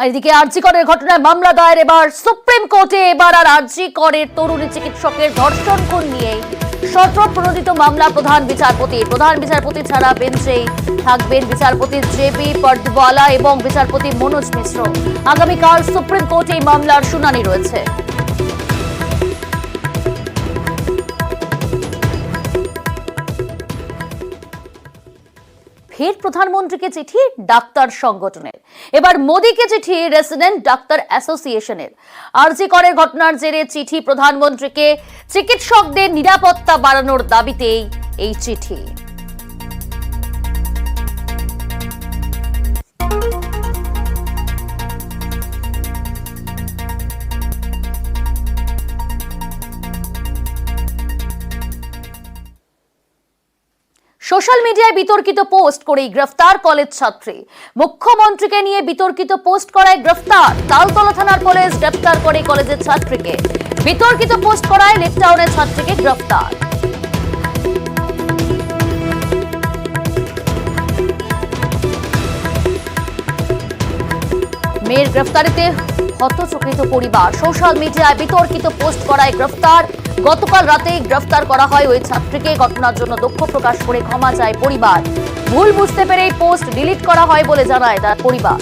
এদিকে আরজি করের ঘটনায় মামলা দায়ের এবার সুপ্রিম কোর্টে। এবার আর আরজি করের তরুণী চিকিৎসকের ধর্ষণ খুন নিয়ে স্বতঃপ্রণোদিত মামলা প্রধান বিচারপতি ছাড়া বেঞ্চেই থাকবেন বিচারপতি জেবি পর্দওয়ালা এবং বিচারপতি মনোজ মিশ্র। আগামীকাল সুপ্রিম কোর্টে এই মামলার শুনানি রয়েছে। ফের প্রধানমন্ত্রীকে চিঠি ডাক্তার সংগঠনের, এবার মোদীকে চিঠি রেসিডেন্ট ডাক্তার অ্যাসোসিয়েশনের। আরজি করের ঘটনার জেরে চিঠি প্রধানমন্ত্রীকে, চিকিৎসকদের নিরাপত্তা বাড়ানোর দাবিতেই এই চিঠি। সোশ্যাল মিডিয়ায় বিতর্কিত পোস্ট করেই গ্রেফতার কলেজ ছাত্রী। মুখ্যমন্ত্রীকে নিয়ে বিতর্কিত পোস্ট করায় গ্রেফতার। তালতলা থানার পুলিশ গ্রেফতার করে কলেজের ছাত্রীকে। বিতর্কিত পোস্ট করায় লেকটাউনের ছাত্রীকে গ্রেফতার। মেয়ের গ্রেফতারিতে হতচকিত পরিবার। সোশ্যাল মিডিয়ায় বিতর্কিত পোস্ট করায় গ্রেফতার। গতকাল রাতেই গ্রেফতার করা হয় ওই ছাত্রীকে। ঘটনার জন্য দুঃখ প্রকাশ করে ক্ষমা চায় পরিবার। ভুল বুঝতে পেরে এই পোস্ট ডিলিট করা হয় বলে জানায় তার পরিবার।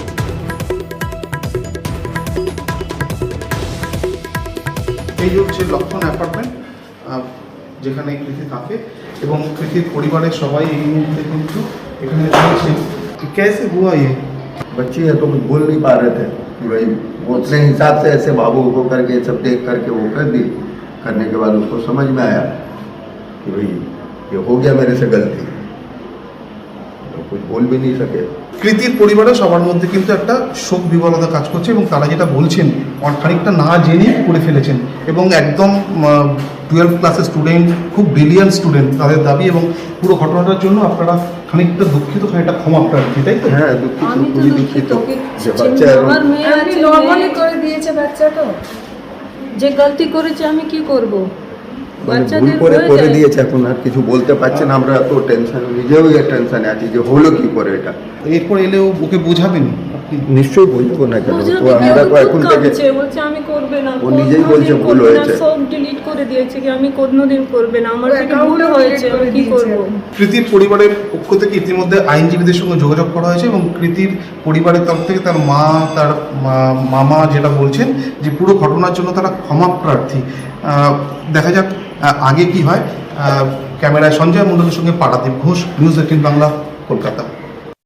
এই হচ্ছে লক্ষণ অ্যাপার্টমেন্ট, যেখানে কৃতি থাকে এবং কৃতির পরিবারের সবাই এই মুহূর্তে কিন্তু এখানে রয়েছে। कैसे हुआ ये? बच्ची है तो कुछ बोल नहीं पा रहे थे कि भाई वो अपने हिसाब से ऐसे बाबू को करके सब देख करके वो कर दी। करने के बाद उसको समझ में आया कि भाई ये हो गया मेरे से गलती, तो कुछ बोल भी नहीं सके। কৃতির পরিবারের সবার মধ্যে কিন্তু একটা শোক বিবরতা কাজ করছে এবং তারা যেটা বলছেন খানিকটা না জেনেই করে ফেলেছেন এবং একদম 12 ক্লাসের স্টুডেন্ট, খুব ব্রিলিয়ান্ট স্টুডেন্ট তাদের দাবি। এবং পুরো ঘটনাটার জন্য আপনারা খানিকটা দুঃখিত, খানিকটা ক্ষমা প্রার্থী, তাই তো? হ্যাঁ, দুঃখিত, খুবই দুঃখিত যে বাচ্চা আমার মেয়ে আছে, নরমালি করে দিয়েছে বাচ্চাটা। যে গলতি করেছে আমি কি করব? ভুল করে দিয়েছে, এখন আর কিছু বলতে পারছে না। আমরা তো টেনশন, নিজেও টেনশনে আছি যে হলো কি করে এটা। এরপর এলেও ওকে বোঝাবেন আপনি? নিশ্চয়ই বলবো না কেন, তো আমরা তো এখন থেকে বলছে আমি করবে না, ও নিজেই বলছে ভুল হয়েছে, সব ডিলিট করে দিয়েছে কি আমি কোনোদিন করবে না, আমার থেকে ভুল হয়েছে, আমি কি করব? কৃতির পরিবারের পক্ষ থেকে ইতিমধ্যে আইনজীবীদের সঙ্গে যোগাযোগ করা হয়েছে এবং কৃতির পরিবারের তরফ থেকে তার মা, তার মামা যেটা বলছেন যে পুরো ঘটনার জন্য তারা ক্ষমা প্রার্থী। দেখা যাক আগে কি হয়। ক্যামেরায় সঞ্জয় মণ্ডলের সঙ্গে পারাদীপ ঘোষ, নিউজ 18 বাংলা, কলকাতা।